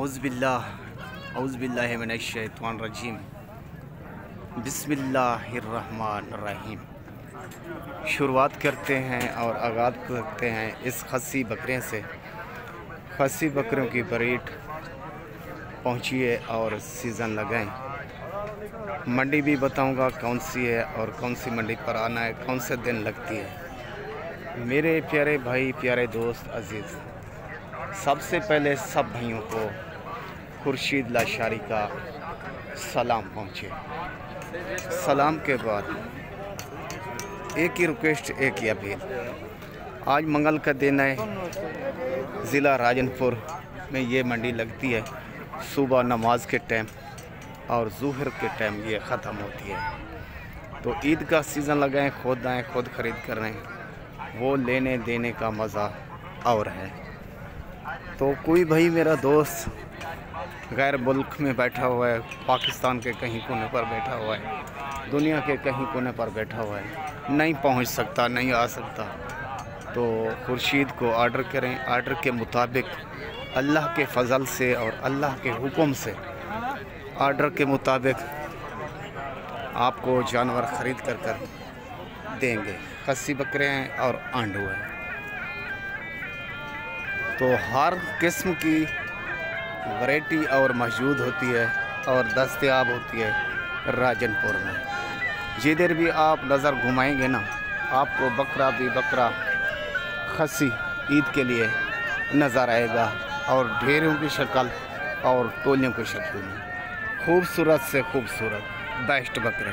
औज़ुबिल्लाहिमिनश्शैतानिर्रजीम बिस्मिल्लाहिर्रहमानिर्रहीम। शुरुआत करते हैं और आगाज़ करते हैं इस खस्सी बकरियों से। खस्सी बकरियों की ब्रीड पहुंची है और सीज़न लगाएं। मंडी भी बताऊंगा कौन सी है और कौन सी मंडी पर आना है, कौन से दिन लगती है। मेरे प्यारे भाई, प्यारे दोस्त अजीज़, सबसे पहले सब भाइयों को खुर्शीद लाशारी का सलाम पहुँचे। सलाम के बाद एक ही रिक्वेस्ट, एक ही अपील। आज मंगल का दिन है, ज़िला राजनपुर में ये मंडी लगती है। सुबह नमाज के टाइम और ज़ुहर के टाइम ये ख़त्म होती है। तो ईद का सीज़न लगाएं, खुद आएँ, खुद ख़रीद कर रहे हैं, वो लेने देने का मज़ा और है। तो कोई भाई मेरा दोस्त गैर मुल्क में बैठा हुआ है, पाकिस्तान के कहीं कोने पर बैठा हुआ है, दुनिया के कहीं कोने पर बैठा हुआ है, नहीं पहुंच सकता, नहीं आ सकता, तो खुर्शीद को ऑर्डर करें। ऑर्डर के मुताबिक अल्लाह के फ़ज़ल से और अल्लाह के हुक्म से ऑर्डर के मुताबिक आपको जानवर ख़रीद कर देंगे। खस्सी बकरे हैं और आंडू हैं। तो हर किस्म की वैरायटी और मौजूद होती है और दस्तयाब होती है राजनपुर में। जिधर भी आप नज़र घुमाएंगे ना, आपको बकरा भी बकरा खस्सी ईद के लिए नज़र आएगा और ढेरों की शक्ल और टोलियों की शक्ल में खूबसूरत से खूबसूरत बेस्ट बकरे।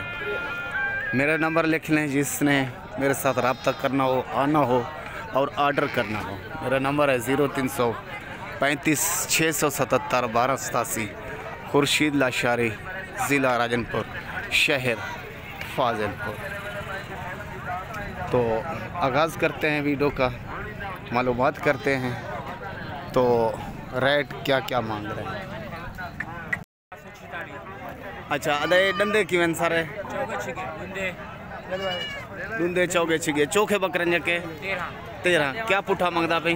मेरा नंबर लिख लें, जिसने मेरे साथ रब्ता करना हो, आना हो और ऑर्डर करना हो। मेरा नंबर है 0335 677 1287। खुर्शीद लाशारी, ज़िला राजनपुर, शहर फाजिलपुर। तो आगाज़ करते हैं वीडियो का, मालूमात करते हैं। तो रेट क्या क्या मांग रहे हैं? अच्छा, अदे डंडे की वन सारे डूंदे चौगे छिगे चोखे बकरन के 13। क्या पुठा मंगदा भाई?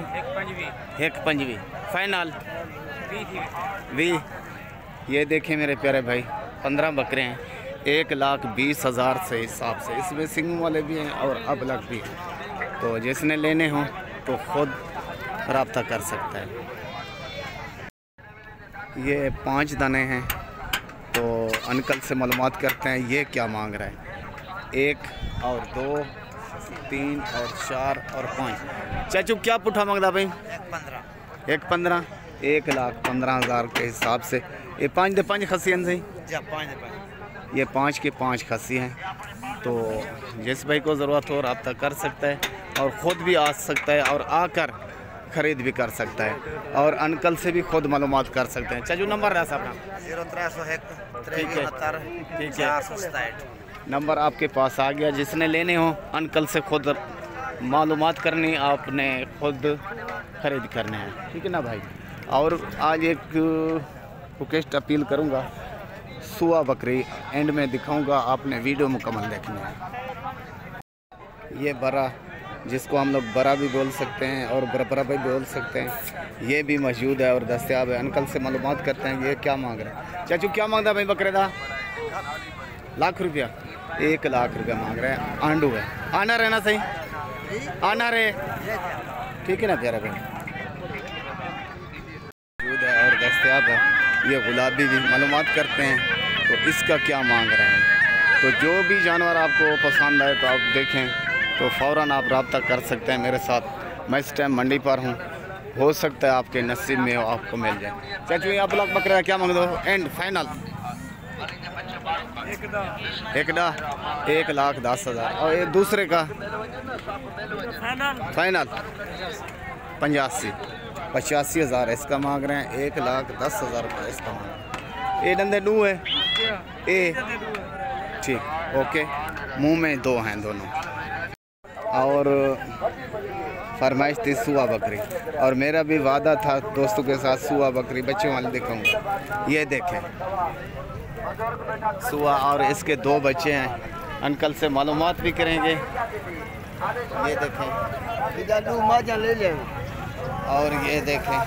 1.25 फाइनल 20। ये देखें मेरे प्यारे भाई, 15 बकरे हैं, 1,20,000 से हिसाब से। इसमें सिंग वाले भी हैं और अबलग भी हैं। तो जिसने लेने हों तो ख़ुद रब्ता कर सकता है। ये 5 दाने हैं। तो अंकल से मालूमात करते हैं ये क्या मांग रहा है। 1 और 2 3 और 4 और 5। चाचू क्या पुठा मांगदा भाई? 1.15 1,15,000 के हिसाब से। ये 5 दे 5 खस्सी हैं सही? ये 5 के 5 खस्सी हैं। तो जिस भाई को ज़रूरत हो रब्ता कर सकता है और ख़ुद भी आ सकता है और आकर ख़रीद भी कर सकता है और अंकल से भी खुद मालूमात कर सकते हैं। चाचू नंबर रहा अपना 0301 ठीक है, 467। नंबर आपके पास आ गया। जिसने लेने हो अंकल से खुद मालूमात करनी, आपने खुद ख़रीद करने हैं, ठीक है ना भाई। और आज एक रिक्वेस्ट अपील करूँगा, सुआ बकरी एंड में दिखाऊंगा, आपने वीडियो मुकम्मल देखनी है। ये बरा, जिसको हम लोग बरा भी बोल सकते हैं और बरबरा भी बोल सकते हैं, ये भी मौजूद है और दस्तयाब है। अंकल से मालूमात करते हैं ये क्या मांग रहे हैं। चाचू क्या मांगता भाई बकरे का? ₹1,00,000 1,00,000 मांग रहे हैं। आंडू है, आना रहना सही, आना रहे, ठीक है ना प्यारा भाई। मौजूद है और दस्तयाब है। ये गुलाबी भी मालूमात करते हैं तो इसका क्या मांग रहे हैं। तो जो भी जानवर आपको पसंद आए तो आप देखें, तो फ़ौरन आप रब्ता कर सकते हैं मेरे साथ। मैं इस टाइम मंडी पर हूँ, हो सकता है आपके नसीब में हो, आपको मिल जाए। चाचू ये आप लोग बकरा क्या मांग दो? And final 1,10,000। और ये दूसरे का फाइनल 85,000 इसका मांग रहे हैं। 1,10,000 रुपये इसका मांग रहे हैं। ये डंदे नू है ए, ठीक, ओके। मुंह में 2 हैं दोनों। और फरमाइश थी सुआ बकरी, और मेरा भी वादा था दोस्तों के साथ सुआ बकरी बच्चों वाले दिखाऊंगा। ये देखें सुआ, और इसके 2 बच्चे हैं। अंकल से मालूमात भी करेंगे। ये देखें, और ये देखें